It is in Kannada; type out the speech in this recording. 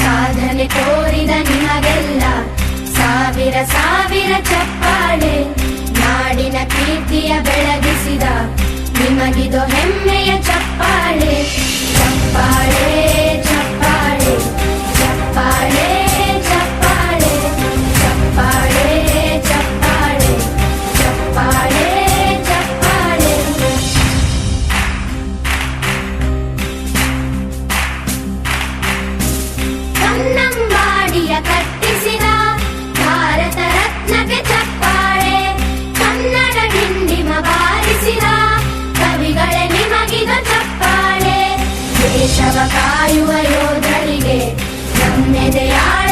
ಸಾಧನೆ ತೋರಿದ ನಿಮಗೆಲ್ಲ ಸಾವಿರ ಸಾವಿರ ಚಪ್ಪಾಳೆ. ನಾಡಿನ ಕೀರ್ತಿಯ ಬೆಳಗಿಸಿದ ನಿಮಗಿದು ಹೆಮ್ಮೆಯ ಚಪ್ಪಾಳೆ. ಚಪ್ಪಾಳೆ ಚಪ್ಪಾಳೆ ಚಪ್ಪಾಳೆ ಚಪ್ಪಾಳೆ ಚಪ್ಪಾಳೆ ಚಪ್ಪಾಳೆ ಚಪ್ಪಾಳೆ ಚಪ್ಪಾಳೆ. ಕನ್ನಂಬಾಡಿಯ ಕಟ್ಟಿಸಿದ ಭಾರತ ರತ್ನಕ್ಕೆ ಚಪ್ಪಾಳೆ. ಕನ್ನಡ ಡಿಂಡಿಮ ಬಾರಿಸಿದ ಕವಿಗಳೇ ನಿಮಗಿದು ಚಪ್ಪಾಳೆ. ದೇಶವ ಕಾಯುವ ಯೋಧರಿಗೆ ನಮ್ಮೆದೆಯಾಳ